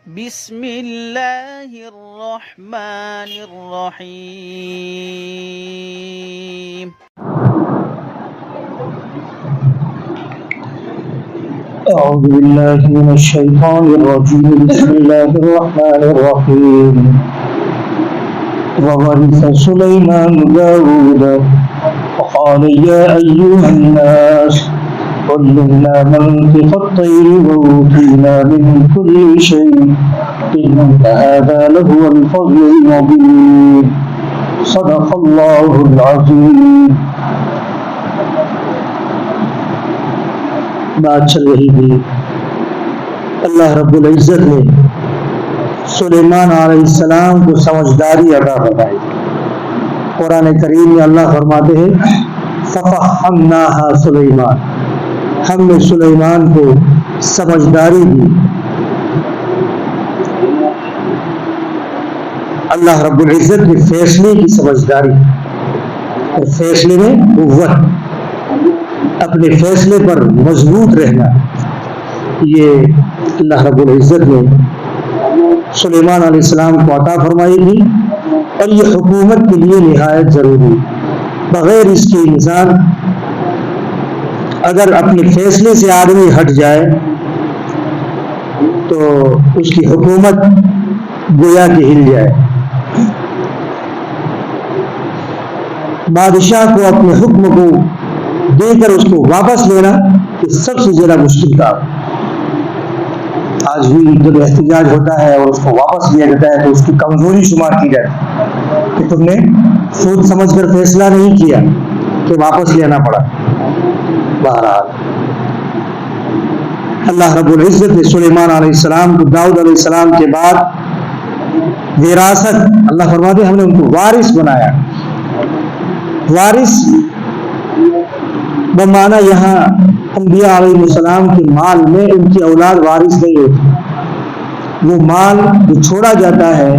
بسم اللہ الرحمن الرحیم أعوذ بالله من الشيطان الرجيم بسم الله الرحمن الرحيم وورث سليمان داود وقال يا أيها الناس علمنا منطق الطير وأوتينا من كل شيء إن هذا لهو الفضل المبين صدق الله العظيم. بات چل رہی تھی اللہ رب العزت نے سلیمان علیہ السلام کو سمجھداری عطا فرمائی. قرآن کریم میں اللہ فرماتے ہیں فَفَحَّمْنَاهَا سلیمان، ہم نے سلیمان کو سمجھداری دی. اللہ رب العزت کے فیصلے کی سمجھداری اور فیصلے میں قوت، اپنے فیصلے پر مضبوط رہنا، یہ اللہ رب العزت نے سلیمان علیہ السلام کو عطا فرمائی تھی اور یہ حکومت کے لیے نہایت ضروری. بغیر اس کے انسان اگر اپنے فیصلے سے آدمی ہٹ جائے تو اس کی حکومت گویا کہ ہل جائے. بادشاہ کو اپنے حکم کو دے کر اس کو واپس لینا یہ سب سے زیادہ مشکل کام. آج بھی جب احتجاج ہوتا ہے اور اس کو واپس لیا جاتا ہے تو اس کی کمزوری شمار کی جاتی ہے کہ تم نے سوچ سمجھ کر فیصلہ نہیں کیا کہ واپس لینا پڑا. بہرحال اللہ رب العزت نے سلیمان علیہ السلام کو داؤد علیہ السلام کے بعد وراثت، اللہ فرماتے ہیں ہم نے ان کو وارث بنایا. وارث بمعنی یہاں انبیاء علیہ السلام کے مال میں ان کی اولاد وارث نہیں ہوتی. وہ مال جو چھوڑا جاتا ہے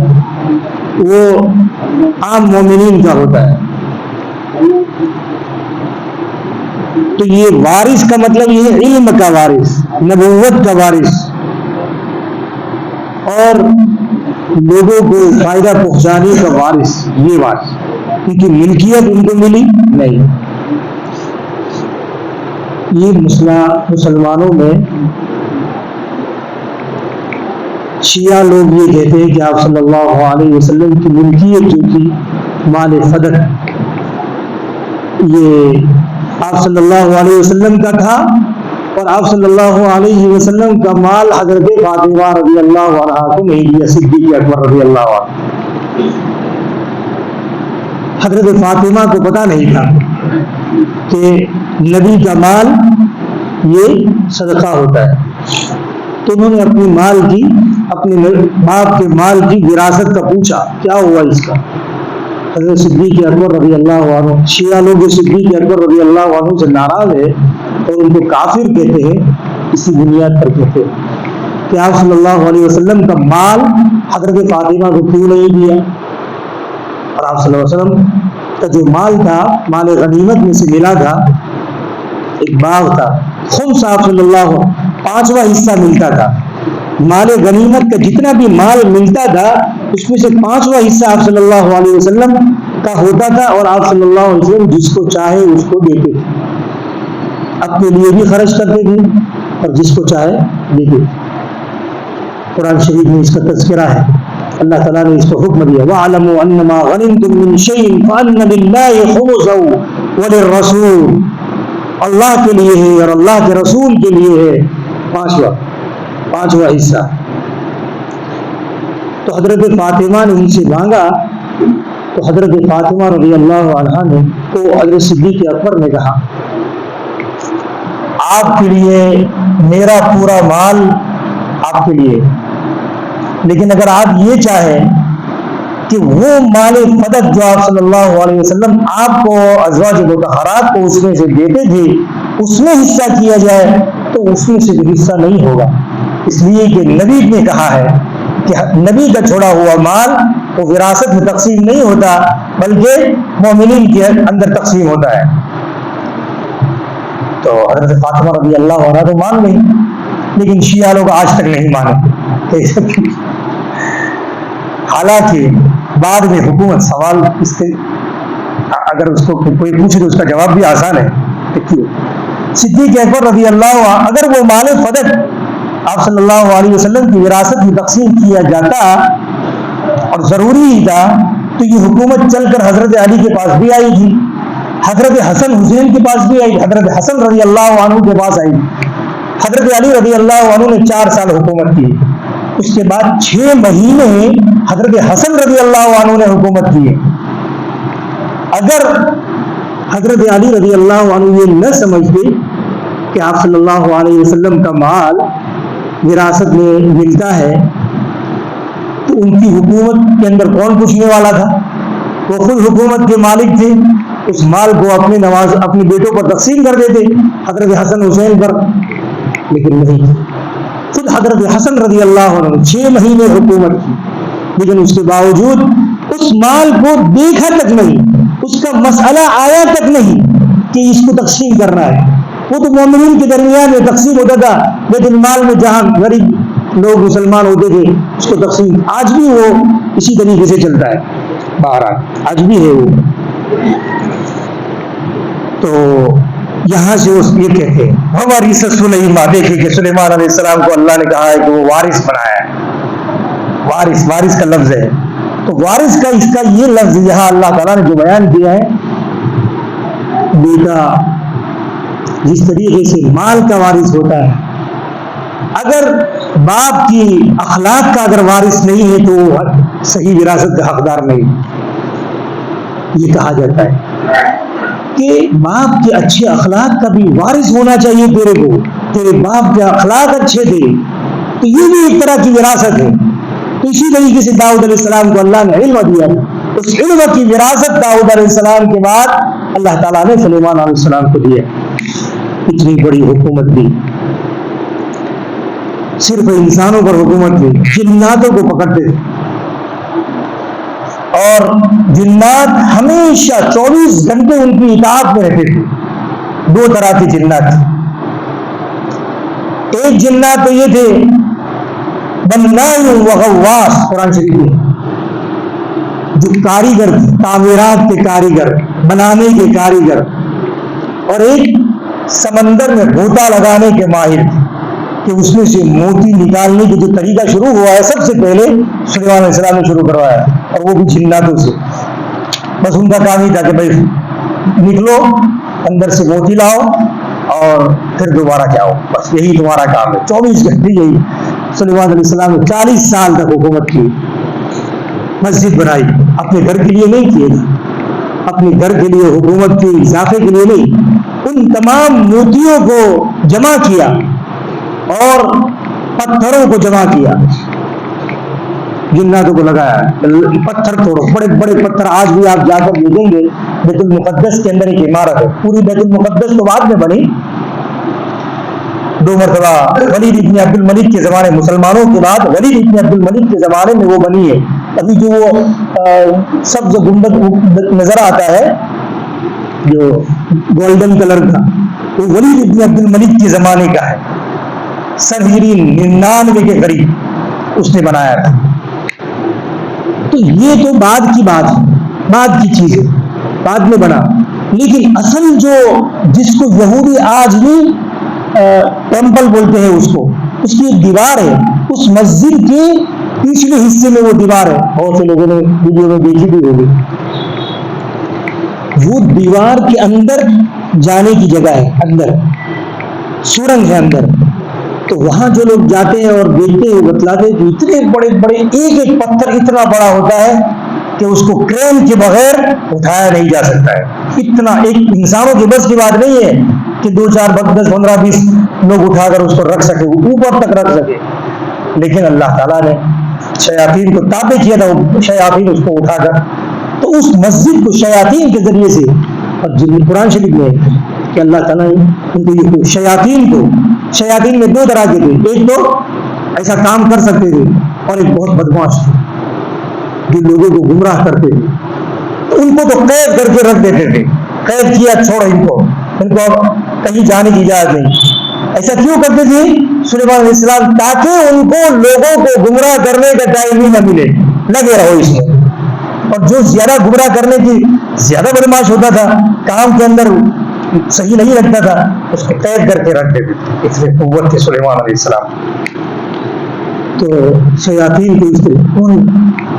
وہ عام مومنین کا ہوتا ہے. تو یہ وارث کا مطلب یہ علم کا وارث، نبوت کا وارث اور لوگوں کو فائدہ پہنچانے کا وارث. یہ وارث کیونکہ ملکیت ان کو ملی نہیں. یہ مسئلہ مسلمانوں میں شیعہ لوگ یہ کہتے ہیں کہ آپ صلی اللہ علیہ وسلم کی ملکیت جو تھی مال فدق، یہ آپ صلی اللہ علیہ وسلم کا تھا اور آپ صلی اللہ علیہ وسلم کا مال حضرت فاطمہ رضی اللہ عنہا کو نہیں دیا، صدیق اکبر رضی اللہ عنہ. حضرت فاطمہ کو پتہ نہیں تھا کہ نبی کا مال یہ صدقہ ہوتا ہے، تو انہوں نے اپنے مال کی، اپنے باپ کے مال کی وراثت کا پوچھا کیا ہوا اس کا. حضرت صدیق اکبر رضی اللہ عنہ، شیعہ لوگ صدیق اکبر رضی اللہ عنہ سے ناراض ہے اور ان کو کافر کہتے ہیں. اسی بنیاد پر کہتے ہیں کہ آپ صلی اللہ علیہ وسلم کا مال حضرت فاطمہ کو کیوں نہیں دیا. اور آپ صلی اللہ علیہ وسلم کا جو مال تھا مال غنیمت میں سے ملا تھا، ایک باغ تھا، خمس آپ صلی اللہ 5واں حصہ ملتا تھا. مال غنیمت کا جتنا بھی مال ملتا تھا اس میں سے 5واں حصہ آپ صلی اللہ علیہ وسلم کا ہوتا تھا اور آپ صلی اللہ علیہ وسلم جس کو چاہے اس کو دیتے تھے. اپنے لیے بھی خرچ کرتے تھے اور جس کو چاہے دیتے تھے. قرآن شریف میں اس کا تذکرہ ہے. اللہ تعالیٰ نے اس کو حکم دیا وَاعْلَمُوا أَنَّمَا غَنِمْتُم مِّن شَيْءٍ فَأَنَّ لِلَّهِ خُمُسَهُ وَلِلرَّسُولِ، اللہ کے لیے ہے اور اللہ کے رسول کے لیے ہے پانچواں حصہ. تو حضرت فاطمہ نے ان سے مانگا تو حضرت فاطمہ رضی اللہ عنہا نے تو حضرت صدیق اکبر نے کہا آپ کے لیے میرا پورا مال آپ کے لیے، لیکن اگر آپ یہ چاہیں کہ وہ مال فدق جو آپ صلی اللہ علیہ وسلم آپ کو ازواج مطہرات کو اس میں سے دیتے تھے اس میں حصہ کیا جائے تو اس میں سے حصہ نہیں ہوگا. اس لیے کہ نبی نے کہا ہے کہ نبی کا چھوڑا ہوا مال وہ وراثت میں تقسیم نہیں ہوتا بلکہ مومنین کے اندر تقسیم ہوتا ہے. تو حضرت فاطمہ رضی اللہ عنہ تو مان گئی، لیکن شیعہ لوگ آج تک نہیں مانے. حالانکہ بعد میں حکومت سوال اس سے اگر اس کو کوئی پوچھے تو اس کا جواب بھی آسان ہے. صدیق اکبر رضی اللہ عنہ اگر وہ مال فدق آپ صلی اللہ علیہ وسلم کی وراثت میں تقسیم کیا جاتا اور ضروری ہی تھا تو یہ حکومت چل کر حضرت علی کے پاس بھی آئی تھی, حضرت حسن حسین کے پاس بھی آئی, حضرت حسن رضی اللہ عنہ کے پاس آئی. حضرت علی رضی اللہ عنہ نے 4 سال حکومت کی, اس کے بعد 6 مہینے حضرت حسن رضی اللہ عنہ نے حکومت کی. اگر حضرت علی رضی اللہ عنہ یہ نہ سمجھتے کہ آپ صلی اللہ علیہ وسلم کا مال وراثت میں ملتا ہے تو ان کی حکومت کے اندر کون پوچھنے والا تھا؟ وہ خود حکومت کے مالک تھے, اس مال کو اپنے بیٹوں پر تقسیم کر دیتے, حضرت حسن حسین پر. لیکن نہیں, خود حضرت حسن رضی اللہ عنہ 6 مہینے حکومت کی, لیکن اس کے باوجود اس مال کو دیکھا تک نہیں, اس کا مسئلہ آیا تک نہیں کہ اس کو تقسیم کرنا ہے. وہ تو مومنین کے درمیان میں تقسیم ہوتا تھا, بیت المال میں جہاں غریب لوگ مسلمان ہوتے تھے اس کو تقسیم, آج بھی وہ اسی طریقے سے چلتا ہے, بہرحال آج بھی ہے وہ. تو یہاں سے یہ کہتے ہیں ہماری سلیمان, دیکھیں کہ سلیمان علیہ السلام کو اللہ نے کہا ہے کہ وہ وارث بنایا ہے, وارث کا لفظ ہے. تو وارث کا اس کا یہ لفظ یہاں اللہ تعالیٰ نے جو بیان کیا ہے, بیٹا جس طریقے سے مال کا وارث ہوتا ہے, اگر باپ کی اخلاق کا اگر وارث نہیں ہے تو وہ صحیح وراثت کا حقدار نہیں. یہ کہا جاتا ہے کہ باپ کے اچھے اخلاق کا بھی وارث ہونا چاہیے تیرے کو, تیرے باپ کے اخلاق اچھے تھے تو یہ بھی ایک طرح کی وراثت ہے. تو اسی طریقے سے داؤد علیہ السلام کو اللہ نے علم دیا, اس علم کی وراثت داؤد علیہ السلام کے بعد اللہ تعالیٰ نے سلیمان علیہ السلام کو دیا. اتنی بڑی حکومت دی, صرف انسانوں پر حکومت دی, جناتوں کو پکڑتے تھے اور جنات ہمیشہ 24 گھنٹے ان کی اطاعت میں رہتے تھے. 2 طرح کے جنات تھے. ایک جنات تو یہ تھے بنائی و غواص, قرآن شریف میں جو کاریگر, تعمیرات کے کاریگر, بنانے کے کاریگر, اور ایک سمندر میں غوطہ لگانے کے ماہر کہ اس میں سے موتی نکالنے کی جو طریقہ شروع ہوا ہے سب سے پہلے سلیمان علیہ السلام نے شروع کروایا, اور وہ بھی جناتوں سے. بس ان کا کام ہی تھا کہ بھائی نکلو, اندر سے موتی لاؤ اور پھر دوبارہ کیا ہو, بس یہی تمہارا کام ہے. 24 گھنٹے یہی. سلیمان علیہ السلام نے 40 سال تک حکومت کی, مسجد بنائی, اپنے گھر کے لیے نہیں کیے, اپنے گھر کے لیے, حکومت کے اضافے کے لیے نہیں, ان تمام موتیوں کو جمع کیا اور پتھروں کو جمع کیا, جناتوں کو لگایا, پتھر توڑو, بڑے بڑے پتھر. آج بھی آپ جا کر دیکھیں گے بیت المقدس کے اندر ایک عمارت ہے, پوری بیت المقدس تو بعد میں بنی, 2 مرتبہ ولید ابن عبد الملک کے زمانے, مسلمانوں کے بعد ولید ابن عبد الملک کے زمانے میں وہ بنی ہے. ابھی جو وہ سبز گنبد نظر آتا ہے جو گولڈن کلر کا, وہ ولید ابن عبد الملک کے زمانے کا ہے. سن ہجری 99 کے قریب اس نے بنایا تھا. تو یہ تو بعد کی بات ہے, بعد کی چیز ہے, بعد میں بنا. لیکن اصل جو جس کو یہودی آج بھی ٹیمپل بولتے ہیں اس کو, اس کی ایک دیوار ہے, اس مسجد کے پچھلے حصے میں وہ دیوار ہے, بہت سے لوگوں نے ویڈیو میں دیکھی بھی ہوگی. وہ دیوار کے اندر جانے کی جگہ ہے, اندر سورنگ ہے اندر. تو وہاں جو لوگ جاتے ہیں اور دیکھتے ہیں بتلاتے ہیں کہ اتنے بڑے بڑے ایک پتھر اتنا بڑا ہوتا ہے کہ اس کو کرین کے بغیر اٹھایا نہیں جا سکتا ہے. اتنا ایک انسانوں کی بس کی بات نہیں ہے کہ 2 4 10 15 20 لوگ اٹھا کر اس کو رکھ سکے, اوپر تک رکھ سکے. لیکن اللہ تعالیٰ نے شیاطین کو تابع کیا تھا, شیاطین اس کو اٹھا کر, تو اس مسجد کو شیاطین کے ذریعے سے, اور قرآن شریف میں کہ اللہ تعالیٰ نے شیاطین میں 2 طرح کے تھے. ایک تو ایسا کام کر سکتے تھے اور ایک بہت بدماش تھے جو لوگوں کو گمراہ کرتے تھے. ان کو تو قید کر کے رکھ دیتے تھے, قید کیا, چھوڑو ان کو کہیں جانے کی اجازت نہیں. ایسا کیوں کرتے تھے؟ سلیمان علیہ السلام تاکہ ان کو لوگوں کو گمراہ کرنے کا ٹائم ہی نہ ملے، لگے رہو اس میں. اور جو زیادہ گمراہ کرنے کی زیادہ بدماش ہوتا تھا، کام کے اندر صحیح نہیں رکھتا تھا، اس کو قید کر کے رکھ دیتے تھے. اتنے قوت تھے سلیمان علیہ السلام. تو شیاطین کو اس طرح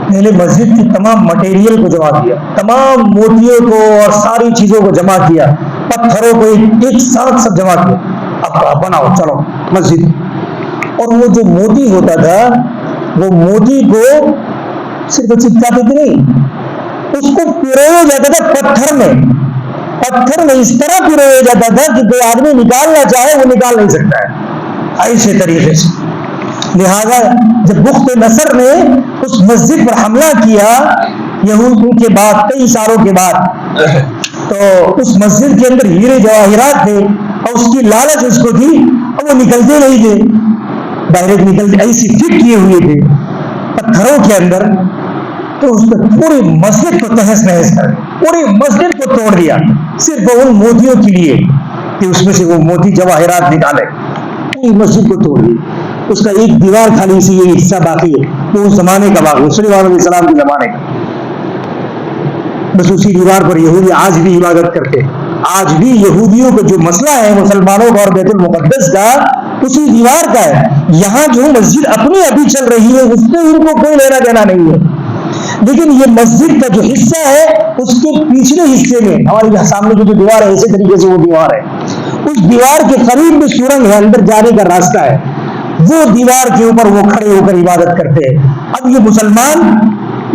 پہلے مسجد کی تمام مٹیریل کو جمع کیا، تمام موتیوں کو اور ساری چیزوں کو جمع کیا، پتھروں کو ایک ساتھ سب جمع کیا. اب بناؤ چلو مسجد. اور وہ جو موتی ہوتا تھا، وہ موتی کو صرف چپکاتے تھے نہیں، اس کو پرویا جاتا تھا پتھر میں. پتھر میں اس طرح پرویا جاتا تھا کہ کوئی آدمی نکالنا چاہے وہ نکال نہیں سکتا ہے، ایسے طریقے سے. لہذا جب بخت نصر نے اس مسجد پر حملہ کیا یہود کے بعد، کئی سالوں کے بعد، تو اس مسجد کے اندر ہیرے جواہرات تھے اور اس کی لالچ اس کو تھی، اور وہ نکلتے نہیں تھے، ڈائریکٹ نکلتے ایسی فٹ کیے ہوئے تھے پتھروں کے اندر. تو اس نے پوری مسجد کو تہس نہس کر پوری مسجد کو توڑ دیا، صرف ان موتیوں کے لیے کہ اس میں سے وہ موتی جواہرات نکالے. پوری مسجد کو توڑ دی. اس کا ایک دیوار خالی سی یہ حصہ باقی ہے، وہ اس زمانے کا باقی ہے، سلیمان علیہ السلام کے زمانے کا. بس اسی دیوار پر یہودی آج بھی عبادت کرتے ہیں. آج بھی یہودیوں کا جو مسئلہ ہے مسلمانوں کا اور بیت المقدس کا، اسی دیوار کا ہے. یہاں جو مسجد اپنی ابھی چل رہی ہے اس سے ان کو کوئی لینا دینا نہیں ہے، لیکن یہ مسجد کا جو حصہ ہے اس کے پچھلے حصے میں ہماری سامنے کی جو دیوار ہے اسی طریقے سے وہ دیوار ہے، اس دیوار کے قریب میں سورنگ ہے، اندر جانے کا راستہ ہے، وہ دیوار کے اوپر وہ کھڑے ہو کر عبادت کرتے ہیں. اب یہ مسلمان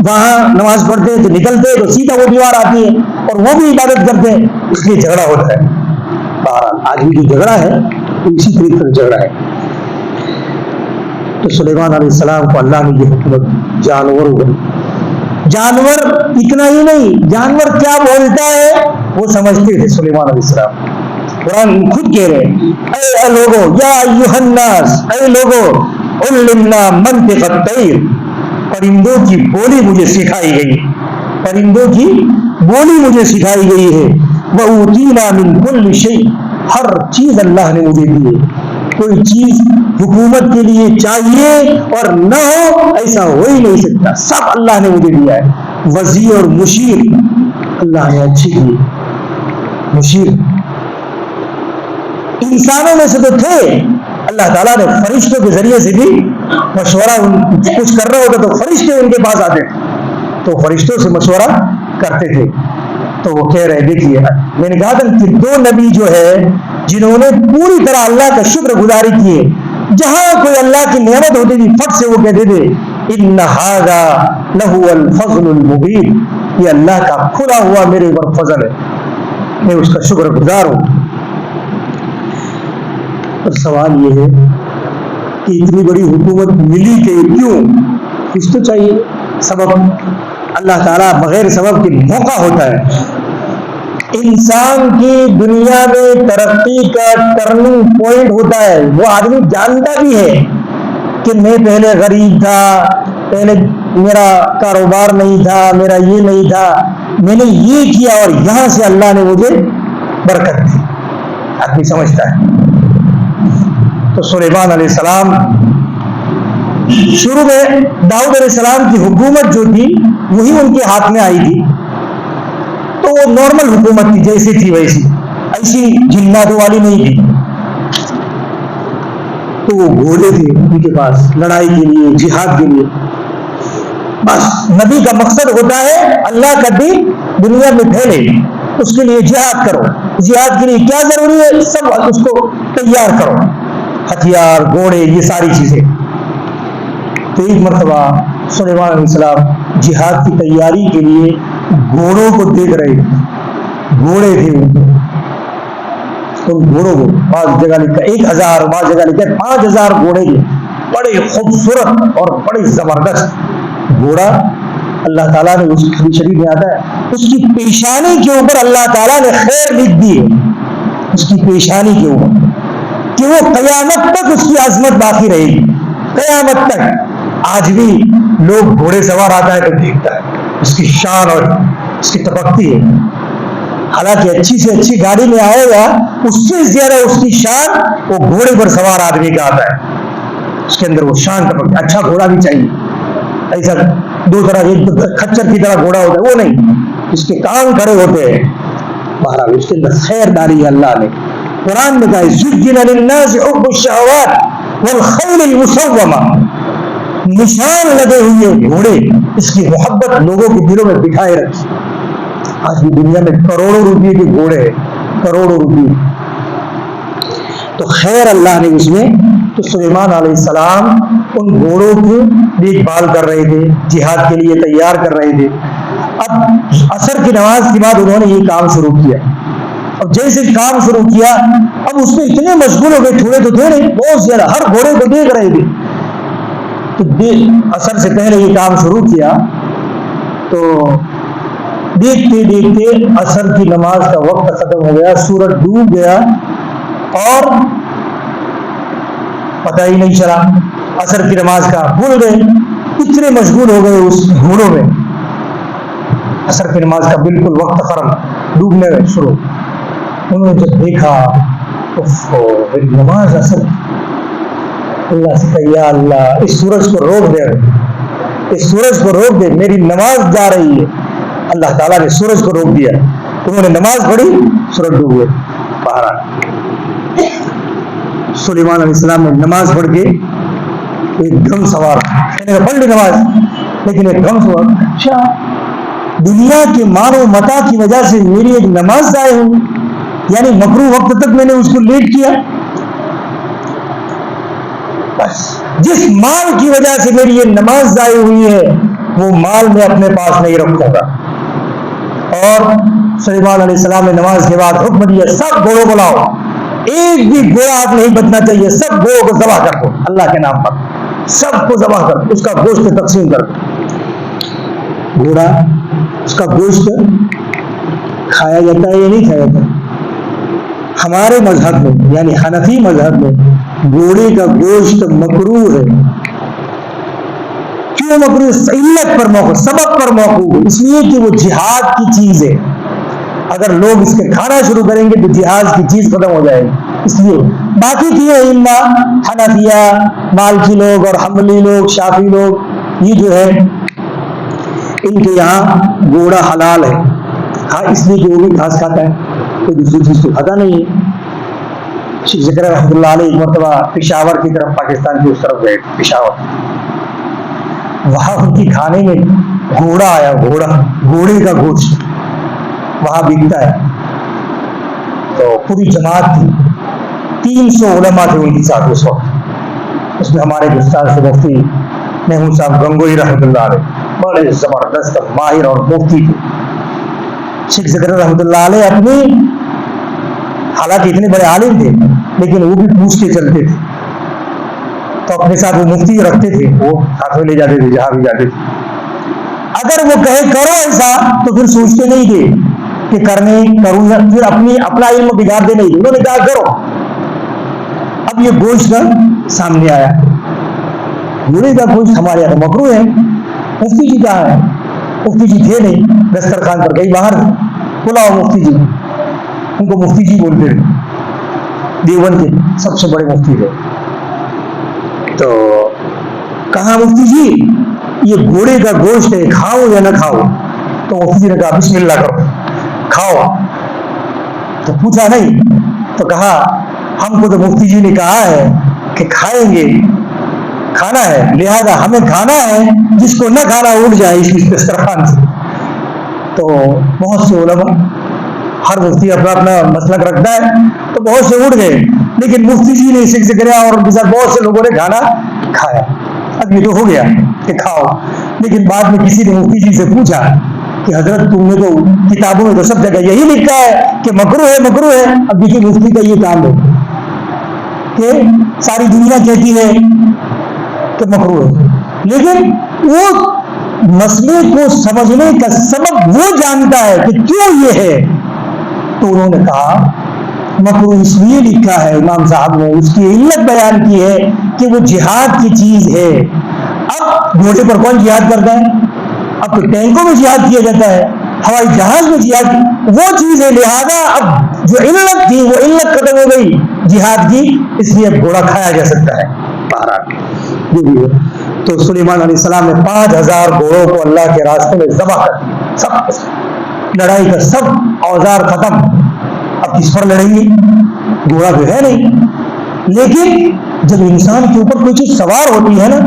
وہاں نماز پڑھتے ہیں تو نکلتے ہیں تو سیدھا وہ دیوار آتی ہے اور وہ بھی عبادت کرتے ہیں، اس لیے جھگڑا ہوتا ہے. بہرحال آج بھی جو جھگڑا ہے وہ اسی طریقے سے جھگڑا ہے. تو سلیمان علیہ السلام کو اللہ نے یہ حکمت جانور اتنا ہی نہیں، جانور کیا بولتا ہے وہ سمجھتے تھے سلیمان علیہ السلام. قرآن خود کہہ رہے اے لوگو یا ایھا الناس، اے لوگو علمنا منطق الطیر، پرندوں کی بولی مجھے سکھائی گئی، پرندوں کی بولی مجھے سکھائی گئی ہے. وَأُوتِينَا مِن كُلِّ شَيْءٍ، ہر چیز اللہ نے مجھے دی ہے. کوئی چیز حکومت کے لیے چاہیے اور نہ ہو ایسا ہو ہی نہیں سکتا، سب اللہ نے مجھے دیا ہے. وزیر اور مشیر اللہ نے اچھی دی. مشیر انسانوں میں سے تو تھے، اللہ تعالیٰ نے فرشتوں کے ذریعے سے بھی مشورہ، کچھ کرنا ہوتا تو فرشتے ان کے پاس آتے تھے تو فرشتوں سے مشورہ کرتے تھے. تو وہ کہہ رہے دیکھیے میں نے کہا تھا کہ دو نبی جو ہے جنہوں نے پوری طرح اللہ کا شکر گزاری کی ہے، جہاں کوئی اللہ کی نعمت ہوتی تھی فٹ سے وہ کہتے تھے ان ھذا لہو الفضل المبین، یہ اللہ کا کھلا ہوا میرے اوپر فضل ہے، میں اس کا شکر گزار ہوں. اور سوال یہ ہے کہ اتنی بڑی حکومت ملی کہ کیوں؟ کچھ تو چاہیے سبب. اللہ تعالیٰ بغیر سبب کے موقع ہوتا ہے. انسان کی دنیا میں ترقی کا ٹرننگ پوائنٹ ہوتا ہے. وہ آدمی جانتا بھی ہے کہ میں پہلے غریب تھا، پہلے میرا کاروبار نہیں تھا، میرا یہ نہیں تھا، میں نے یہ کیا اور یہاں سے اللہ نے مجھے برکت دی. آدمی سمجھتا ہے. تو سلیمان علیہ السلام شروع میں داؤد علیہ السلام کی حکومت جو تھی وہی ان کے ہاتھ میں آئی تھی، تو وہ نارمل حکومت تھی، جیسی تھی ویسی، ایسی جنات والی نہیں تھی. تو وہ گھوڑے تھے ان کے پاس لڑائی کے لیے، جہاد کے لیے. بس نبی کا مقصد ہوتا ہے اللہ کا دین دنیا میں پھیلے، اس کے لیے جہاد کرو. جہاد کے لیے کیا ضروری ہے سب اس کو تیار کرو، ہتھیار، گھوڑے، یہ ساری چیزیں. تو ایک مرتبہ سلیمان علیہ السلام جہاد کی تیاری کے لیے گھوڑوں کو دیکھ رہے تھے. گھوڑے تھے ان گھوڑوں کو بعض جگہ لکھا 1000، بعض جگہ لکھا 5000 گھوڑے تھے، بڑے خوبصورت اور بڑے زبردست گھوڑا. اللہ تعالیٰ نے اس حدیث شریف میں آتا ہے اس کی پیشانی کے اوپر اللہ تعالیٰ نے خیر لکھ دی ہے، اس کی پیشانی کے اوپر، کہ وہ قیامت تک اس کی عظمت باقی رہے گی، قیامت تک. آج بھی لوگ گھوڑے سوار آتا ہے تو دیکھتا ہے اس کی شان اور اس کی تپکتی ہے. حالانکہ اچھی سے اچھی گاڑی میں آئے گا، اس سے زیادہ اس کی شان وہ گھوڑے پر سوار آدمی کا آتا ہے. اس کے اندر وہ شان کا اچھا گھوڑا بھی چاہیے. ایسا دو طرح ایک کھچر کی طرح گھوڑا ہوتا ہے وہ نہیں، اس کے کان کھڑے ہوتے ہیں. بہرحال اس کے اندر خیر ڈالی ہے اللہ نے. قرآن میں کہا زُيِّنَ لِلنَّاسِ حُبُّ الشَّهَوَاتِ وَالْخَيْلِ الْمُسَوَّمَةِ، نشان لگے ہوئے گھوڑے، اس کی محبت لوگوں کے دلوں میں بٹھائے رکھی. آج بھی دنیا میں کروڑوں روپے کے گھوڑے، کروڑوں روپے. تو خیر اللہ نے اس میں. تو سلیمان علیہ السلام ان گھوڑوں کی دیکھ بھال کر رہے تھے، جہاد کے لیے تیار کر رہے تھے. اب عصر کی نماز کے بعد انہوں نے یہ کام شروع کیا. اب جیسے کام شروع کیا، اب اس میں اتنے مشغول ہو گئے، تھوڑے تو تھے نہیں، بہت زیادہ، ہر گھوڑے کو دیکھ رہے تھے. تو عصر سے پہلے یہ کام شروع کیا، تو دیکھتے دیکھتے عصر کی نماز کا وقت ختم ہو گیا، سورج ڈوب گیا اور پتہ ہی نہیں چلا عصر کی نماز کا. بھول گئے، اتنے مشغول ہو گئے اس گھوڑوں میں. عصر کی نماز کا بالکل وقت ختم، ڈوبنے شروع. انہوں نے جب دیکھا میری نماز عصر، اللہ سے کہا یا اللہ اس سورج کو روک دے، اس سورج کو روک دے، میری نماز جا رہی ہے. اللہ تعالیٰ نے سورج کو روک دیا. انہوں نے نماز پڑھی، سورج ڈوب گئے. بہرحال سلیمان علیہ السلام نے نماز پڑھ کے ایک دم سوار، پڑھ لی نماز، لیکن ایک دم سوار، اچھا دنیا کے مال و متاع کی وجہ سے میری ایک نماز ضائع ہوئی، یعنی مکروہ وقت تک میں نے اس کو لیٹ کیا. بس جس مال کی وجہ سے میری یہ نماز ضائع ہوئی ہے وہ مال میں اپنے پاس نہیں رکھوں گا. اور سلیمان علیہ السلام نے نماز کے بعد حکم دیا سب گھوڑوں کو لاؤ، ایک بھی گھوڑا آپ نہیں بچنا چاہیے، سب گھوڑوں کو ذبح کر دو اللہ کے نام پر، سب کو ذبح کر دو، اس کا گوشت تقسیم کر دو. گھوڑا اس کا گوشت کھایا جاتا ہے یا نہیں کھایا جاتا؟ ہمارے مذہب میں یعنی حنفی مذہب میں گھوڑے کا گوشت مکروہ ہے. کیوں مکروہ؟ علت پر موقع، سبب پر موقع، اس لیے کہ وہ جہاد کی چیز ہے. اگر لوگ اس کے کھانا شروع کریں گے تو جہاد کی چیز ختم ہو جائے گی. اس لیے باقی کیوں علما حنفیہ، مالکی لوگ اور حنبلی لوگ، شافعی لوگ، یہ جو ہے ان کے یہاں گھوڑا حلال ہے. ہاں اس لیے کہ وہ بھی گھاس کھاتا ہے، کوئی دوسری چیز تو کھاتا نہیں ہے. شیخ زکریا رحمۃ اللہ علیہ ایک مرتبہ پشاور کی طرف، پاکستان کی اس طرف گئے، پشاور، وہاں ان کی کھانے میں گھوڑا آیا، گھوڑے کا گوشت وہاں بکتا ہے. تو پوری جماعت تھی، 300 علماء تھے ان کے ساتھ اس وقت. اس میں ہمارے استاد سے مفتی محمود صاحب گنگوئی رحمۃ اللہ علیہ بڑے زبردست ماہر اور مفتی تھے. شیخ زکریا رحمۃ اللہ علیہ اپنی، حالانکہ اتنے بڑے عالم تھے لیکن وہ بھی پوچھ کے چلتے تھے. تو اپنے ساتھ وہ مفتی رکھتے تھے، وہ ساتھ میں لے جاتے تھے جہاں بھی جاتے تھے. اگر وہ کہے کرو ایسا تو پھر سوچتے نہیں تھے کہ کروں یا پھر اپنا علم بگاڑتے نہیں تھے. انہوں نے کہا کرو. اب یہ گوشت سامنے آیا، گھوڑے کا گوشت ہمارے یہاں مکروہ ہے. مفتی جی کہاں ہے؟ مفتی جی تھے نہیں، دسترخوان پر کہیں باہر. بلاؤ مفتی جی. ان کو مفتی جی بولتے تھے، دیوبند کے سب سے بڑے مفتی تھے. تو کہا مفتی جی یہ گھوڑے کا گوشت ہے، کھاؤ یا نہ کھاؤ؟ تو مفتی جی نے کہا بسم اللہ کرو، کھاؤ. تو پوچھا نہیں، تو کہا ہم کو تو مفتی جی نے کہا ہے کہ کھائیں گے، کھانا ہے، لہذا ہمیں کھانا ہے، جس کو نہ کھانا اٹھ جائے اس دسترخوان سے. تو بہت سے علماء، ہر مفتی اپنا اپنا مسلک رکھتا ہے، تو بہت سے اٹھ گئے، لیکن مفتی جی نے شیخ زکریا اور بہت سے لوگوں نے کھانا کھایا. اب یہ تو ہو گیا کہ کھاؤ. لیکن بعد میں کسی نے مفتی جی سے پوچھا کہ حضرت تم نے تو کتابوں میں تو سب جگہ یہی لکھا ہے کہ مکروہ ہے، مکروہ ہے. اب دیکھیے مفتی کا یہ کام ہے کہ ساری دنیا کہتی ہے کہ مکروہ ہے، لیکن وہ مسئلے کو سمجھنے کا سبب وہ جانتا ہے کہ کیوں یہ ہے. تو انہوں نے کہا مکروہ اس لیے لکھا ہے، امام صاحب نے اس کی علت بیان کی ہے کہ وہ جہاد کی چیز ہے. اب گھوڑے پر کون جہاد کرتا ہے؟ اب تو ٹینکوں میں جہاد کیا جاتا ہے. ہوائی جہاز میں جہاد کی وہ چیز ہے، لہذا اب جو علت تھی وہ علت ختم ہو گئی جہاد کی، اس لیے اب گھوڑا کھایا جا سکتا ہے بہرحال جو بھی ہے۔ تو سلیمان علیہ السلام نے 5000 گھوڑوں کو اللہ کے راستے میں ذبح کر دیا، سب لڑائی کا سب اوزار ختم، اب کس پر لڑیں گے، گھوڑا تو ہے نہیں۔ لیکن جب انسان کے اوپر کوئی چیز سوار ہوتی ہے نا،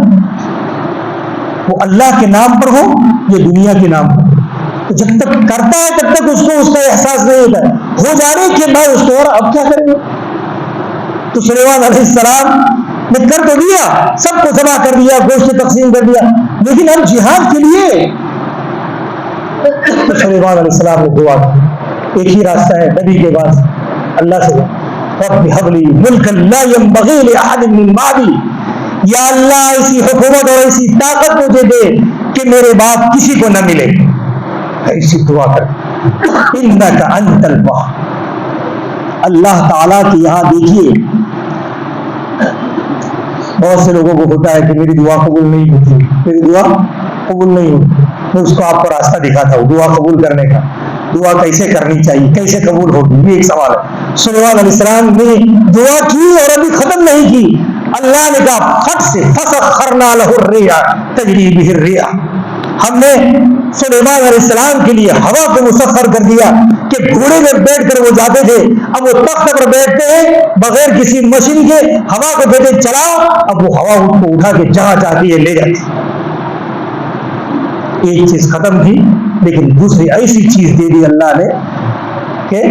وہ اللہ کے نام پر ہو یا دنیا کے نام پر، تو جب تک کرتا ہے تب تک اس کو اس کا احساس نہیں ہوتا ہے، ہو جانے کے بعد اس کو اور اب کیا کریں گے۔ تو سلیمان علیہ السلام نے کر تو دیا، سب کو ذبح کر دیا، گوشت تقسیم کر دیا، لیکن اب جہاد کے لیے تو سلیمان علیہ السلام نے دعا کی۔ ایک ہی راستہ ہے نبی کے پاس، اللہ سے رب هب لي ملكا لا ينبغي لأحد من بعدي، یا اللہ ایسی حکومت اور ایسی طاقت مجھے دے کہ میرے بعد کسی کو نہ ملے، ایسی دعا کر۔ انک انت الوہاب، اللہ تعالیٰ کی یہاں دیکھیے بہت سے لوگوں کو ہوتا ہے کہ میری دعا قبول نہیں ہوتی، میری دعا قبول نہیں ہوتی، میں اس کو آپ کو راستہ دکھاتا ہوں دعا قبول کرنے کا، دعا کیسے کرنی چاہیے، کیسے قبول ہوگی، یہ ایک سوال ہے۔ سلیمان علیہ السلام نے دعا کی اور ابھی ختم نہیں کی، اللہ نے کہا پھٹ سے فسخرنا له الريح تجري به الريح، ہم نے سلیمان علیہ السلام کے لیے ہوا کو مسخر کر دیا کہ گھوڑے میں بیٹھ کر وہ جاتے تھے، اب وہ تخت پر بیٹھتے ہیں بغیر کسی مشین کے، ہوا کو کہتے چلا، اب وہ ہوا ان کو اٹھا کے جہاں چاہتی ہے لے جاتی۔ ایک چیز ختم تھی لیکن دوسری ایسی چیز دے دی اللہ نے کہ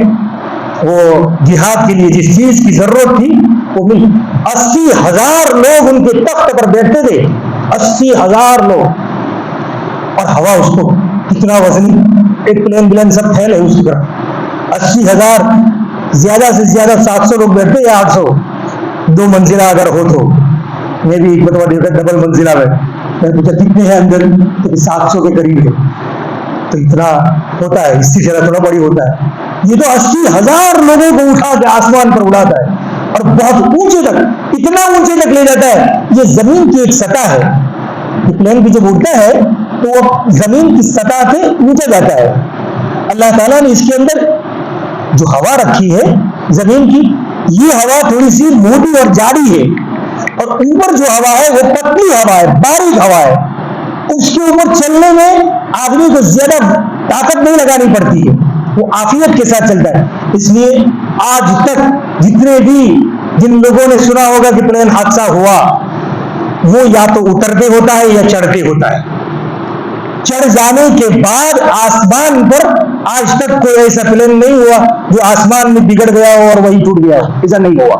وہ جہاد کے لیے جس چیز کی ضرورت تھی وہ مل۔ 80,000 لوگ ان کے تخت پر بیٹھتے تھے، 80,000 لوگ، اور ہوا اس کو کتنا وزنی، ایک پلین بلین سب پھیلے اس کی طرف، 80,000 زیادہ سے زیادہ 700 لوگ بیٹھتے یا 800، 2 منزلہ اگر ہو تو، میں بھی ایک مرتبہ دیکھا ڈبل منزلہ میں پوچھا کتنے ہیں اندر، تو 700 کے قریب ہے، تو اتنا ہوتا ہے، اس سے زیادہ تھوڑا بڑی ہوتا ہے، یہ تو 80,000 لوگوں کو اٹھا کے آسمان پر اڑاتا ہے اور بہت اونچے تک، اتنا اونچے تک لے جاتا ہے، یہ زمین کی ایک سطح ہے، پلین بھی جب اڑتا ہے تو وہ زمین کی سطح سے نیچے جاتا ہے، اللہ تعالیٰ نے اس کے اندر جو ہوا رکھی ہے زمین کی، یہ ہوا تھوڑی سی موٹی اور جاری ہے، اور اوپر جو ہوا ہے وہ پتلی ہوا ہے، باریک ہوا ہے، اس کے اوپر چلنے میں آدمی کو زیادہ طاقت نہیں لگانی پڑتی ہے، وہ عافیت کے ساتھ چلتا ہے۔ اس لیے آج تک جتنے بھی جن لوگوں نے سنا ہوگا کہ پلین حادثہ ہوا، وہ یا تو اترتے ہوتا ہے یا چڑھتے ہوتا ہے، چڑھ جانے کے بعد آسمان پر آج تک کوئی ایسا پلین نہیں ہوا جو آسمان میں بگڑ گیا ہو اور وہی ٹوٹ گیا ہو، ایسا نہیں ہوا،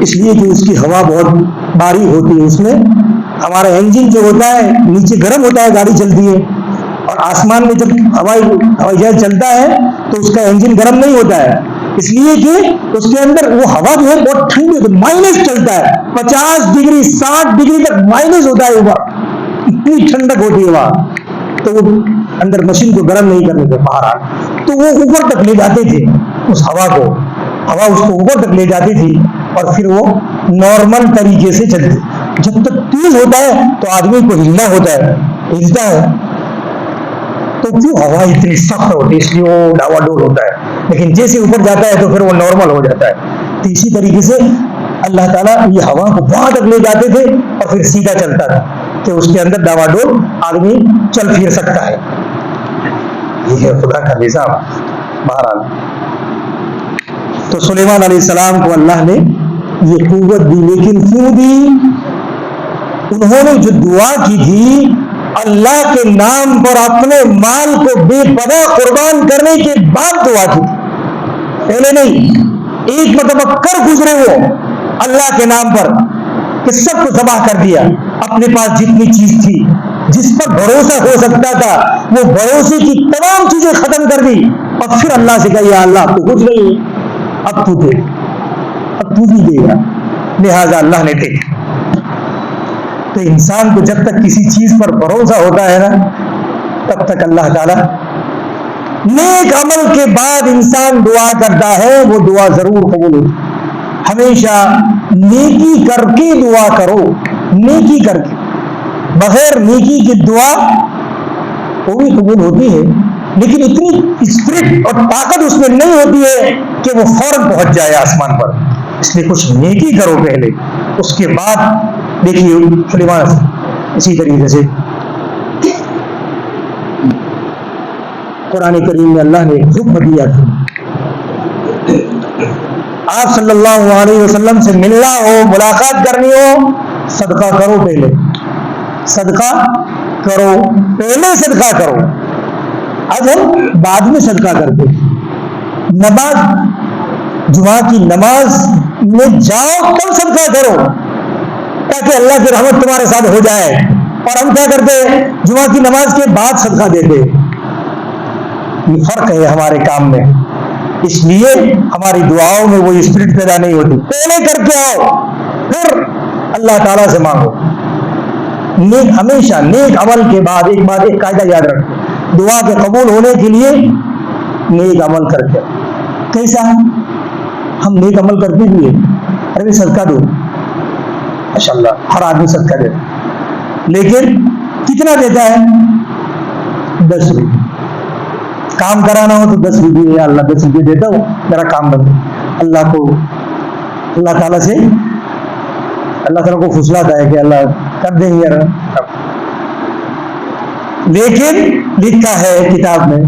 اس لیے کہ اس کی ہوا بہت باریک ہوتی ہے، اس میں ہمارا انجن جو ہوتا ہے نیچے گرم ہوتا ہے، گاڑی چلتی ہے، اور آسمان میں جب ہوائی جہاز چلتا ہے تو اس کا انجن گرم نہیں ہوتا ہے، اس لیے کہ اس کے اندر وہ ہوا جو ہے بہت ٹھنڈی ہوتی ہے، مائنس چلتا ہے، 50 ڈگری 60 ڈگری تک مائنس ہوتا ہے اوپر، اتنی ٹھنڈک ہوتی ہے وہاں، تو وہ اندر مشین کو گرم نہیں کرنے کے باہر، تو وہ اوپر تک لے جاتے تھے اس ہوا کو، ہوا اس کو اوپر تک لے جاتی تھی اور پھر وہ نارمل طریقے سے چلتی۔ جب تک تیز ہوتا ہے تو آدمی کو ہلنا ہوتا ہے، ہلتا ہے تو کیوں ہوا اتنی سخت ہوتی ہے، اس لیے وہ ڈاوا ڈول ہوتا ہے، لیکن جیسے اوپر جاتا ہے تو پھر وہ نارمل ہو جاتا ہے۔ تو اسی طریقے سے اللہ تعالیٰ یہ ہوا کو وہاں تک لے جاتے تھے اور پھر سیدھا چلتا تھا کہ اس کے اندر ڈاوا ڈول آدمی چل پھر سکتا ہے، یہ ہے خدا کا نظام۔ بہرحال تو سلیمان علیہ السلام کو اللہ نے یہ قوت دی، لیکن کیوں دی؟ انہوں نے جو دعا کی تھی اللہ کے نام پر اپنے مال کو بے پناہ قربان کرنے کے بعد دعا کی تھی، پہلے نہیں، ایک مرتبہ کر گزرے وہ اللہ کے نام پر کہ سب کو ذبح کر دیا، اپنے پاس جتنی چیز تھی جس پر بھروسہ ہو سکتا تھا وہ بھروسے کی تمام چیزیں ختم کر دی، اور پھر اللہ سے کہا یا اللہ تو کچھ نہیں، اب تو دے، اب تو بھی دے گا، لہذا اللہ نے دے۔ تو انسان کو جب تک کسی چیز پر بھروسہ ہوتا ہے نا تب تک اللہ تعالیٰ نیک عمل کے بعد انسان دعا کرتا ہے وہ دعا ضرور قبول ہوتی۔ ہمیشہ نیکی کر کے دعا کرو، نیکی کر کے، بغیر نیکی کی دعا وہ بھی قبول ہوتی ہے، لیکن اتنی اسپرٹ اور طاقت اس میں نہیں ہوتی ہے کہ وہ فوراً پہنچ جائے آسمان پر. اس لیے کچھ نیکی کرو پہلے، اس کے بعد دیکھیے سلیمان. اسی طریقے سے قرآن کریم میں اللہ نے حکم دیا تھا آپ صلی اللہ علیہ وسلم سے ملنا ہو، ملاقات کرنی ہو، صدقہ کرو پہلے، صدقہ کرو پہلے، صدقہ کرو. اب ہم بعد میں صدقہ کرتے. نماز، جمعہ کی نماز میں جاؤ تب صدقہ کرو تاکہ اللہ کی رحمت تمہارے ساتھ ہو جائے. اور ہم کیا کرتے ہیں؟ جمعہ کی نماز کے بعد صدقہ دیتے. یہ فرق ہے ہمارے کام میں، اس لیے ہماری دعاؤں میں وہ اسپرٹ پیدا نہیں ہوتی. پہلے کر کے آؤ پھر اللہ تعالیٰ سے مانگو. نیک ہمیشہ نیک عمل کے بعد ایک قاعدہ یاد رکھو، دعا کے قبول ہونے کے لیے نیک عمل کر کے. کیسا؟ ہم نیک عمل کرتے ہوئے ارے صدقہ دو، ماشاء اللہ ہر آدمی صدقہ دے، لیکن کتنا دیتا ہے؟ 10 روپئے. کام کرانا ہو تو 10 روپئے، یا اللہ 10 روپئے دیتا ہوں میرا کام بن. اللہ کو، اللہ تعالیٰ سے، اللہ تعالیٰ کو پھسلاتا ہے کہ اللہ کر دیں گے. لیکن لکھا ہے کتاب میں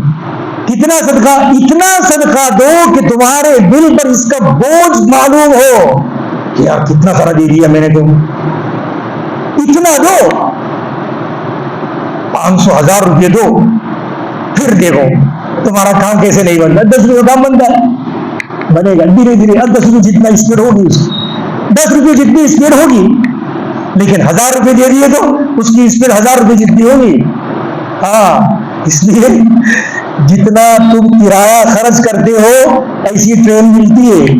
کتنا صدقہ، اتنا صدقہ دو کہ تمہارے دل پر اس کا بوجھ معلوم ہو کہ یار کتنا سارا دے دیا میں نے تم. اتنا دو، 500 1000 روپئے دو، پھر دیکھو تمہارا کام کیسے نہیں بنتا. 10 روپئے کام بنتا ہے، بنے گا دھیرے دھیرے. اب 10 روپئے جتنا اسپیڈ ہوگی، 10 روپئے جتنی اسپیڈ ہوگی، لیکن 1000 روپئے دے دیے تو اس کی اسپیڈ 1000 روپئے جتنی ہوگی. ہاں، اس لیے جتنا تم کرایہ خرچ کرتے ہو ایسی ٹرین ملتی ہے.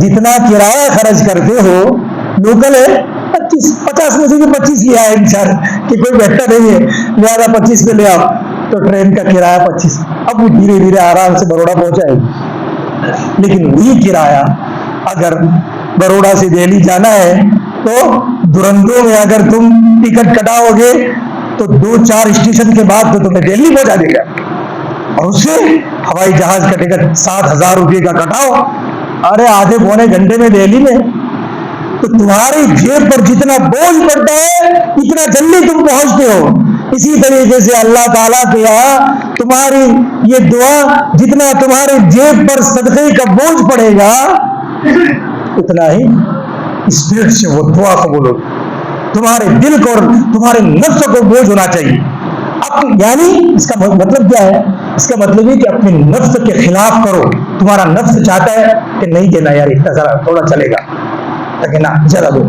جتنا کرایہ خرچ کرتے ہو، لوکل ہے 50 میں سے 25 لیا ہے انسان کہ کوئی بیٹھا نہیں ہے، لہٰذا 25 پہ لے آؤ تو ٹرین کا کرایہ 25. اب وہ دھیرے دھیرے آرام سے بروڑا پہنچائے گی. لیکن وہی کرایہ اگر بروڑا سے دہلی جانا ہے تو دورندو میں اگر تم ٹکٹ کٹاؤ گے تو 2-4 اسٹیشن کے بعد تو تمہیں دہلی پہنچا دے گا. اور اس سے ہوائی جہاز کا ٹکٹ 7000 روپئے کا کٹاؤ، ارے آدھے پونے گھنٹے میں دہلی میں. تو تمہاری جیب پر جتنا بوجھ پڑتا ہے اتنا جلدی تم پہنچتے ہو. اسی طریقے سے اللہ تعالیٰ کے یہاں تمہاری یہ دعا، جتنا تمہارے جیب پر صدقے کا بوجھ پڑے گا اتنا ہی اسپرٹ سے وہ دعا قبول ہوگی. تمہارے دل کو اور تمہارے نفس کو بوجھ ہونا چاہیے. یعنی اس کا مطلب کیا ہے؟ اس کا مطلب ہے کہ اپنے نفس کے خلاف کرو. تمہارا نفس چاہتا ہے کہ نہیں دینا یار، اتنا ذرا تھوڑا چلے گا، لیکن نہ زیادہ دو.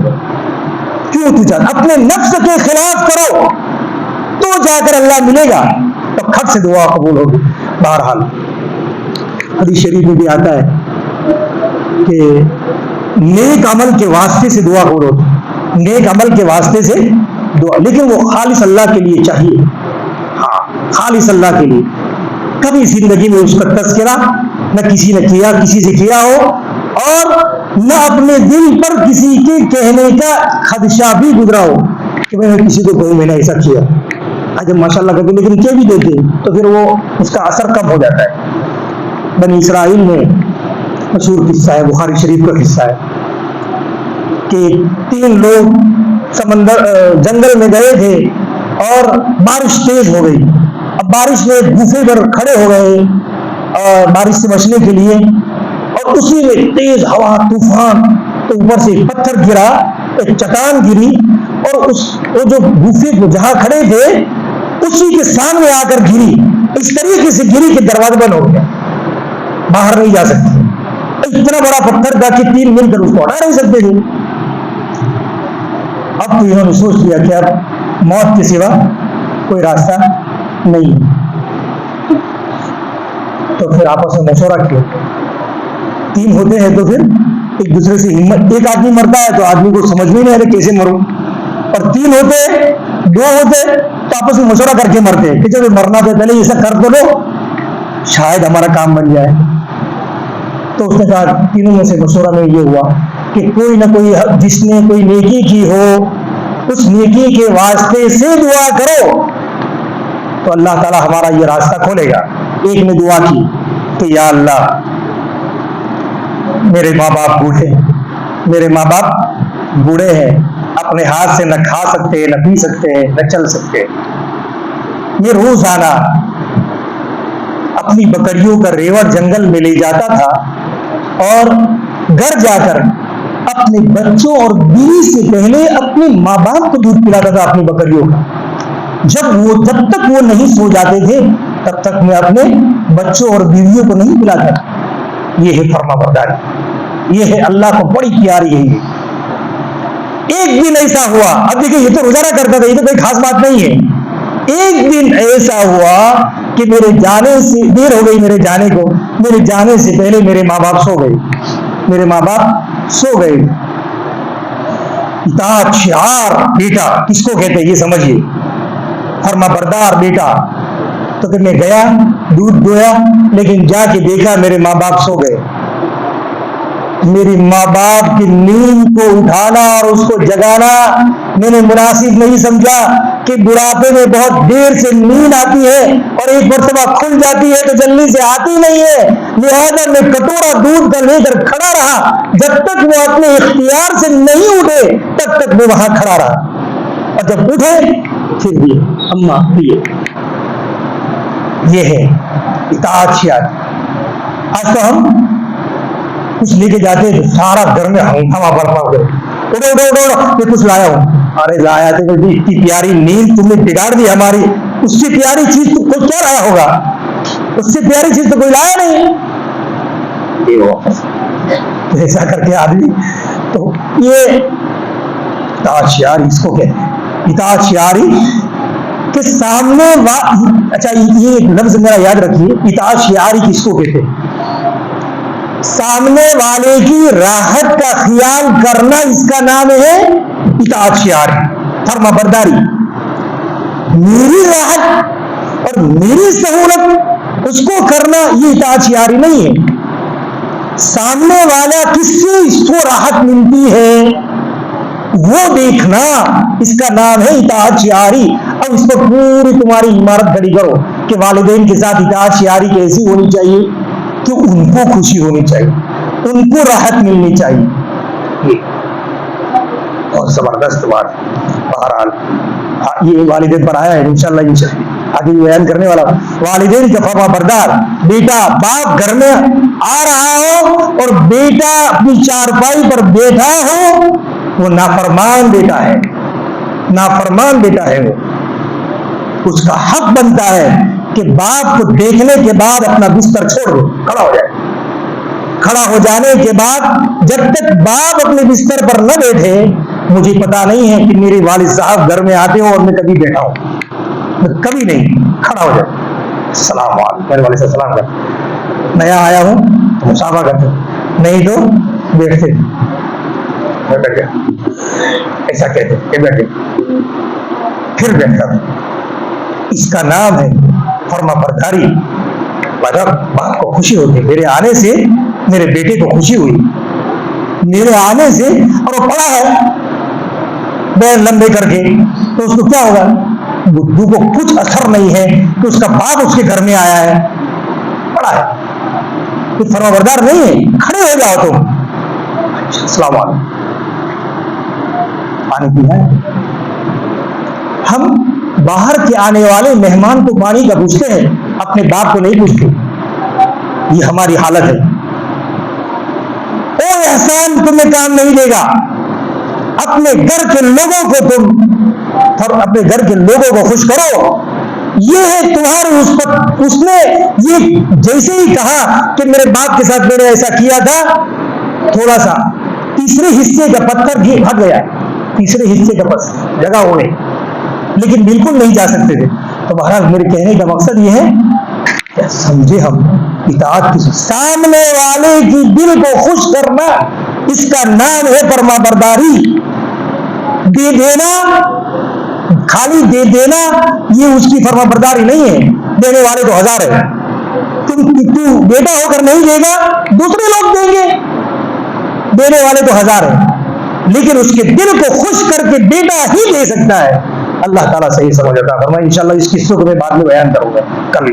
کیوں تو چاہتا؟ اپنے نفس کے خلاف کرو تو جا کر اللہ ملے گا، تو کھٹ سے دعا قبول ہوگی. بہرحال حدیث شریف میں بھی آتا ہے کہ نیک عمل کے واسطے سے دعا قبول ہوتی، نیک عمل کے واسطے سے دعا، لیکن وہ خالص اللہ کے لیے چاہیے. ہاں، خالص اللہ کے لیے. کبھی زندگی میں اس کا تذکرہ نہ کسی نے کیا، کسی سے کیا ہو، اور نہ اپنے دل پر کسی کے کہنے کا خدشہ بھی گزرا ہو کہ میں نے کسی کو کہوں میں نے ایسا کیا. جب ماشاء اللہ کہتے لیکن کیا بھی دیتے تو پھر وہ اس کا اثر کم ہو جاتا ہے. بنی اسرائیل میں مشہور قصہ ہے، بخاری شریف کا قصہ ہے کہ 3 لوگ جنگل میں گئے تھے اور بارش تیز ہو گئی. اب بارش میں گوفے پر کھڑے ہو گئے اور بارش سے بچنے کے لیے، اور اسی میں تیز ہوا، طوفان، تو اوپر سے پتھر گرا، ایک چٹان گری، اور وہ جو گوفے کو جہاں کھڑے تھے اسی کے سامنے آ کر گری. اس طریقے سے گری کہ دروازہ بند ہو گیا، باہر نہیں جا سکتے. اتنا بڑا پتھر تھا کہ 3 مل کر اس کو ہٹا نہیں سکتے تھے. اب تو انہوں نے سوچ لیا کہ اب موت کے سوا کوئی راستہ نہیں. تو پھر آپس میں مشورہ کیا. 3 ہوتے ہیں تو پھر ایک دوسرے سے ہمت، ایک آدمی مرتا ہے تو آدمی کو سمجھ میں نہیں آ رہا کیسے مروں، اور 3 ہوتے، 2 ہوتے تو آپس میں مشورہ کر کے مرتے کہ جب مرنا تو پہلے ایسا کر تو لو شاید ہمارا کام بن جائے. تو اس نے کہا، تینوں میں سے مشورہ میں یہ ہوا کہ کوئی نہ کوئی جس نے کوئی نیکی کی ہو اس نیکی کے واسطے سے دعا کرو. تو اللہ تعالیٰ ہمارا یہ راستہ کھولے گا. ایک نے دعا کی کہ یا اللہ میرے ماں باپ بوڑھے ہیں, اپنے ہاتھ سے نہ کھا سکتے, نہ پی سکتے, نہ چل سکتے. میں روزانہ اپنی بکریوں کا ریوڑ جنگل میں لے جاتا تھا اور گھر جا کر اپنے بچوں اور بیوی سے پہلے اپنے ماں باپ کو دودھ پلاتا تھا اپنی بکریوں کا. جب تک وہ نہیں سو جاتے تھے تب تک میں اپنے بچوں اور بیویوں کو نہیں پلاتا تھا. یہ ہے فرما برداری, یہ ہے اللہ کو بڑی پیاری ہے. ایک دن ایسا ہوا, اب دیکھیں یہ تو روزانہ کرتا تھا, یہ تو کوئی خاص بات نہیں ہے. ایک دن ایسا ہوا کہ میرے جانے سے دیر ہو گئی, میرے جانے سے پہلے میرے ماں باپ سو گئے. اطاعت شعار بیٹا کس کو کہتے ہیں یہ سمجھیے, فرما بردار بیٹا. تو پھر میں گیا, دودھ دویا, لیکن جا کے دیکھا میرے ماں باپ سو گئے. میری ماں باپ کی نیند کو اٹھانا اور اس کو جگانا میں نے مناسب نہیں سمجھا کہ بڑھاپے میں بہت دیر سے نیند آتی ہے اور ایک مرتبہ کھل جاتی ہے تو جلدی سے آتی نہیں ہے. لہذا میں کٹورا دودھ کا لے کر کھڑا رہا, جب تک وہ اپنے اختیار سے نہیں اٹھے تب تک میں وہاں کھڑا رہا, اور جب اٹھے پھر بھی اماں پیے. یہ ہے اطاعت شعار. آج تو ہم کچھ لے کے جاتے ہیں تو سارا گھر میں ہنگامہ برپا ہو گیا, اڑو میں کچھ لایا ہوں. ارے لایا تو اتنی پیاری نیند تم نے بگاڑ دی ہماری. اس سے پیاری چیز تو کوئی کیا لایا ہوگا, اس سے پیاری چیز تو کوئی لایا نہیں. ایسا کر کے آدمی تو یہ اطاعت شعاری اس کو کہتے ہیں. اطاعت شعاری کہ سامنے اچھا یہ ایک لفظ میرا یاد رکھیے, اطاعت شعاری کس کو کہتے ہیں؟ سامنے والے کی راحت کا خیال کرنا, اس کا نام ہے اطاعت شعاری, فرما برداری. میری راحت اور میری سہولت اس کو کرنا یہ اطاعت شعاری نہیں ہے. سامنے والا کس سے اس کو راحت ملتی ہے وہ دیکھنا, اس کا نام ہے اطاعت شعاری. اب اس کو پوری تمہاری عمارت کھڑی کرو کہ والدین کے ساتھ اطاعت شعاری کیسی ہونی چاہیے کہ ان کو خوشی ہونی چاہیے, ان کو راحت ملنی چاہیے. اور زبردست بات. بہرحال یہ والدین پر آیا ہے, انشاءاللہ آگے بیان کرنے والا. والدین کا فرما بردار بیٹا, باپ گھر میں آ رہا ہو اور بیٹا اپنی چارپائی پر بیٹھا ہو, وہ نافرمان بیٹا ہے, نافرمان بیٹا ہے. وہ اس کا حق بنتا ہے کہ باپ کو دیکھنے کے بعد اپنا بستر چھوڑ دو, کھڑا ہو جائے. کھڑا ہو جانے کے بعد جب تک باپ اپنے بستر پر نہ بیٹھے, مجھے پتا نہیں ہے کہ میرے والد صاحب گھر میں آتے ہوں اور میں کبھی بیٹھا ہوں, میں کبھی نہیں. کھڑا ہو جائے, السلام علیکم, میرے والد صاحب سلام کرتے. نیا آیا ہوں تو مصافحہ کرتے, نہیں تو بیٹھتے. ایسا کہتے کہ بیٹھے, پھر بیٹھتا. اس کا نام ہے فرما برداری. باپ کو خوشی ہوتی, میرے آنے سے میرے بیٹے کو خوشی ہوئی, میرے آنے سے, اور وہ پڑا ہے بیر لمبے کر کے, تو اس کو کیا ہوگا؟ بدھو کو کچھ اثر نہیں ہے کہ اس کا باپ اس کے گھر میں آیا ہے, پڑا ہے. تو فرما بردار نہیں ہے, کھڑے ہو جاؤ تم. السلام علیکم, پانی پینا ہے. ہم باہر کے آنے والے مہمان کو پانی کا پوچھتے ہیں, اپنے باپ کو نہیں پوچھتے. یہ ہماری حالت ہے. کوئی احسان تمہیں کام نہیں دے گا. اپنے گھر کے لوگوں کو تم اپنے گھر کے لوگوں کو خوش کرو. یہ ہے تمہارے اس نے یہ جیسے ہی کہا کہ میرے باپ کے ساتھ میں نے ایسا کیا تھا, تھوڑا سا تیسرے حصے کا پتھر ہٹ گیا, تیسرے حصے کا پتھر جگہ ہو گئی, لیکن بالکل نہیں جا سکتے تھے. تو بہرحال میرے کہنے کا مقصد یہ ہے کہ سمجھے ہم اطاعت کی, سامنے والے کی دل کو خوش کرنا, اس کا نام ہے فرما برداری. دے دینا, خالی دے دینا یہ اس کی فرما برداری نہیں ہے. دینے والے تو ہزار ہے, تو بیٹا ہو کر نہیں دے گا, دوسرے لوگ دیں گے. دینے والے تو ہزار ہیں, لیکن اس کے دل کو خوش کر کے بیٹا ہی دے سکتا ہے. اللہ تعالیٰ صحیح سمجھ عطا فرمائے. انشاءاللہ اس قصے کو میں بعد میں بیان کروں گا کل.